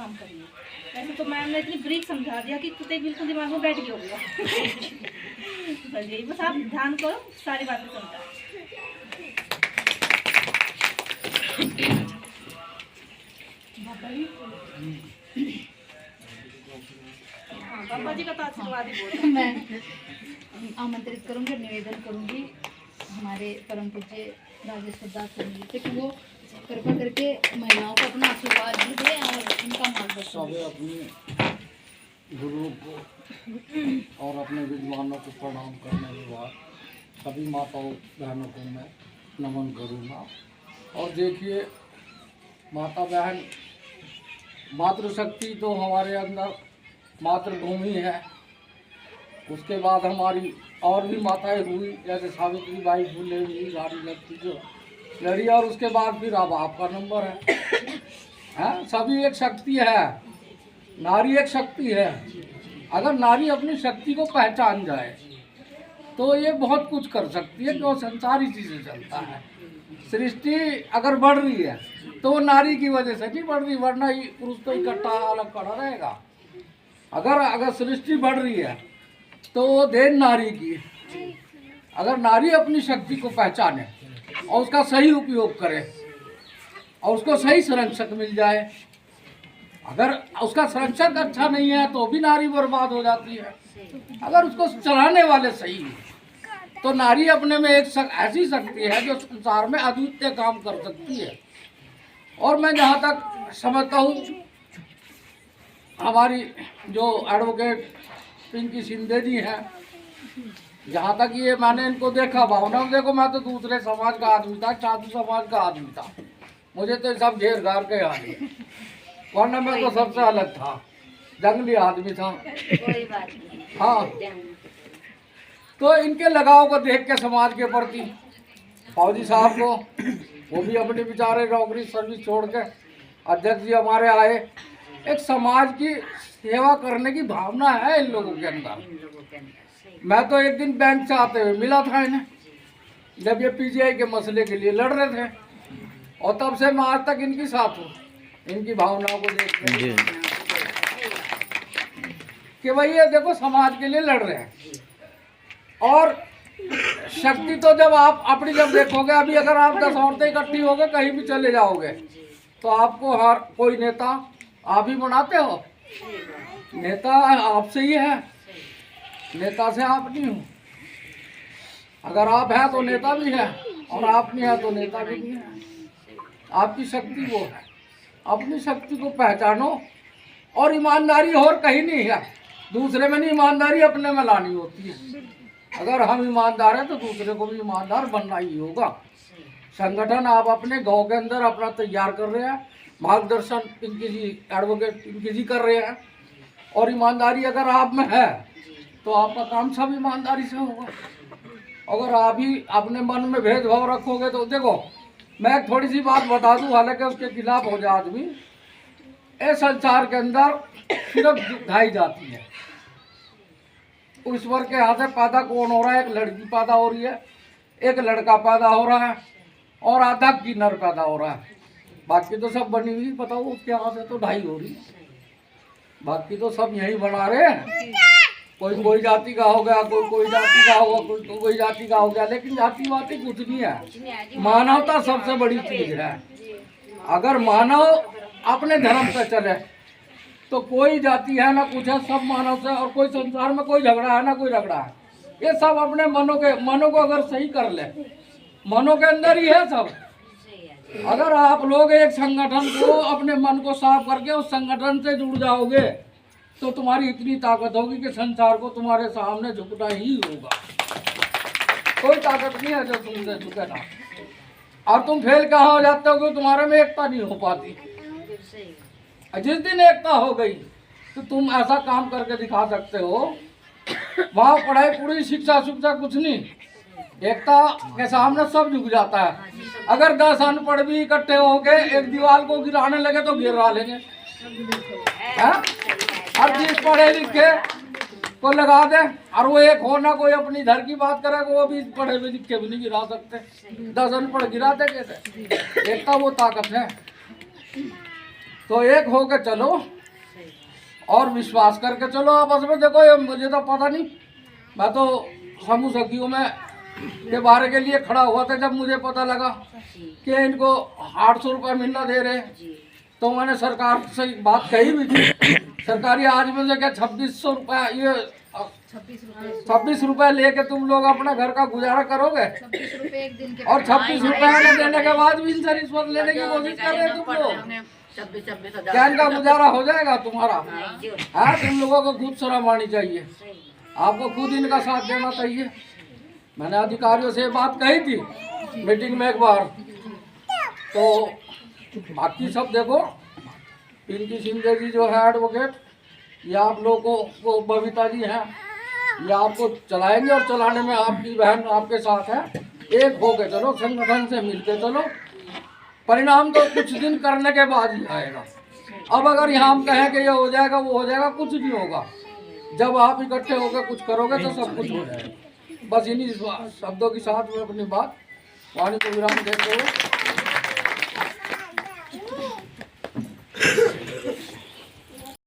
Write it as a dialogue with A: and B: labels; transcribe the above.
A: काम करिए। वैसे तो मैम ने इतनी ब्रीफ समझा दिया कि खुद एक बिल्कुल दिमाग में बैठ गया होगा। बस यही, बस आप ध्यान करो, सारी बातें समझा। पापा जी का तो आशीर्वाद ही बहुत है।
B: मैं आमंत्रित करूँगी, निवेदन करूँगी हमारे परम पूज्य राजेश दास जी से कि वो कृपा करके महिलाओं को अपना आशीर्वाद भी दें और उनका मार्गदर्शन
C: सब अपने गुरु को और अपने विद्वानों को प्रणाम करने के बाद सभी माताओं बहनों को मैं नमन करूँगा। और देखिए माता बहन, मातृशक्ति तो हमारे अंदर मातृभूमि है, उसके बाद हमारी और भी माताएं हुई, जैसे सावित्री बाई फुले हुई, रानी लक्ष्मी जो लड़ी, और उसके बाद फिर अब आपका नंबर है। सभी एक शक्ति है, नारी एक शक्ति है। अगर नारी अपनी शक्ति को पहचान जाए तो ये बहुत कुछ कर सकती है, जो संसार इसी से चलता है। सृष्टि अगर बढ़ रही है तो वो नारी की वजह से नहीं बढ़ रही, वरना ही पुरुष तो इकट्ठा अलग पड़ा रहेगा। अगर सृष्टि बढ़ रही है तो वो देन नारी की। अगर नारी अपनी शक्ति को पहचाने और उसका सही उपयोग करे और उसको सही संरक्षक मिल जाए, अगर उसका संरक्षक अच्छा नहीं है तो भी नारी बर्बाद हो जाती है। अगर उसको चलाने वाले सही हैं तो नारी अपने में एक ऐसी शक्ति है जो संसार में अद्वितीय काम कर सकती है। और मैं जहाँ तक समझता हूँ, हमारी जो एडवोकेट पिंकी शिंदे जी हैं, जहाँ तक ये मैंने इनको देखा, भावना देखो, मैं तो दूसरे समाज का आदमी था, साधु समाज का आदमी था, मुझे तो सब घेर घार के आदमी, वरना मैं तो सबसे अलग था, जंगली आदमी था। हाँ, तो इनके लगाव को देख के समाज के प्रति, फौजी साहब को, वो भी अपने बेचारे नौकरी सर्विस छोड़ के, अध्यक्ष जी हमारे आए, एक समाज की सेवा करने की भावना है इन लोगों के अंदर। मैं तो एक दिन बैंक से आते हुए मिला था इन्हें, जब ये पीजीआई के मसले के लिए लड़ रहे थे, और तब से मैं आज तक इनकी साथ हूँ, इनकी भावनाओं को देख के कि भाई ये देखो समाज के लिए लड़ रहे हैं। और शक्ति तो जब आप अपनी जब देखोगे, अभी अगर आप 10 औरतें इकट्ठी होगे कहीं भी चले जाओगे तो आपको हर कोई नेता आप ही बनाते हो। नेता आपसे ही है, नेता से आप नहीं हो। अगर आप हैं तो नेता भी है, और आप नहीं है तो नेता भी नहीं है। आपकी शक्ति वो है, अपनी शक्ति को पहचानो। और ईमानदारी और कहीं नहीं है, दूसरे में नहीं, ईमानदारी अपने में लानी होती है। अगर हम ईमानदार हैं तो दूसरे को भी ईमानदार बनना ही होगा। संगठन आप अपने गांव के अंदर अपना तैयार कर रहे हैं, मार्गदर्शन पिंकी जी, एडवोकेट पिंकी जी कर रहे हैं, और ईमानदारी अगर आप में है तो आपका काम सब ईमानदारी से होगा। अगर आप ही अपने मन में भेदभाव रखोगे तो देखो, मैं एक थोड़ी सी बात बता दूं, हालांकि उसके खिलाफ हो जाए आदमी, इस संसार के अंदर सिर्फ ढाई जाती है। ईश्वर के हाथ से पैदा कौन हो रहा है? एक लड़की पैदा हो रही है, एक लड़का पैदा हो रहा है, और आधा की नर पैदा हो रहा है। बाकी तो सब बनी हुई, बताओ उसके हाथ से तो ढाई हो रही है, बाकी तो सब यही बना रहे हैं। कोई जाति का हो गया, कोई जाति का होगा, कोई जाति का हो गया, लेकिन जाति वाति कुछ नहीं है। मानवता सबसे बड़ी चीज है। अगर मानव अपने धर्म पे चले तो कोई जाति है ना कुछ है, सब मानव से। और कोई संसार में कोई झगड़ा है ना कोई रगड़ा है, ये सब अपने मनों को अगर सही कर ले, मनों के अंदर ही है सब। अगर आप लोग एक संगठन को अपने मन को साफ करके उस संगठन से जुड़ जाओगे तो तुम्हारी इतनी ताकत होगी कि संसार को तुम्हारे सामने झुकना ही होगा। कोई ताकत नहीं है जो तुमसे झुके ना। और तुम फेल कहाँ हो जाते हो कि तुम्हारे में एकता नहीं हो पाती। जिस दिन एकता हो गई तो तुम ऐसा काम करके दिखा सकते हो, वहाँ पढ़ाई पूरी शिक्षा कुछ नहीं, एकता के सामने सब झुक जाता है। अगर 10 अनपढ़ भी इकट्ठे हो गए एक दीवार को गिराने लगे तो गिरा लेंगे। हर चीज पढ़े लिखे को लगा दे, और वो एक हो ना कोई अपनी घर की बात करेगा, वो भी पढ़े हुए लिखे भी नहीं गिरा सकते। 10 अनपढ़ गिराते कैसे? एकता वो ताकत है। तो एक होकर चलो और विश्वास करके चलो आपस में। देखो ये मुझे तो पता नहीं, मैं तो समूह सखियों में के बारे के लिए खड़ा हुआ था। जब मुझे पता लगा कि इनको 800 रुपये महीना दे रहे, तो मैंने सरकार से बात कही भी थी। सरकारी आज में से क्या 2600 रुपये, ये 26 रुपये लेके तुम लोग अपना घर का गुजारा करोगे?
B: 26 रुपए एक दिन के।
C: और 26 रुपये देने के बाद भी इनसे रिश्वत लेने की कोशिश कर रहे तुम लोग। क्या इनका गुजारा हो जाएगा तुम्हारा? हाँ, तुम लोगों को खुद शर्म आनी चाहिए, आपको खुद इनका साथ देना चाहिए। मैंने अधिकारियों से बात कही थी मीटिंग में एक बार। तो बाकी सब देखो, पिंकी शिंदे जी जो है एडवोकेट, ये आप लोगों को बबीता जी हैं, ये आपको चलाएंगे और चलाने में आपकी बहन आपके साथ है। एक होके चलो, संगठन से मिलके चलो, परिणाम तो कुछ दिन करने के बाद ही आएगा। अब अगर यहाँ हम कहें कि ये हो जाएगा वो हो जाएगा, कुछ नहीं होगा। जब आप इकट्ठे होकर कुछ करोगे तो सब कुछ हो जाएगा। बस इन्हीं शब्दों के साथ में अपनी बात वाणी को विराम देते हुए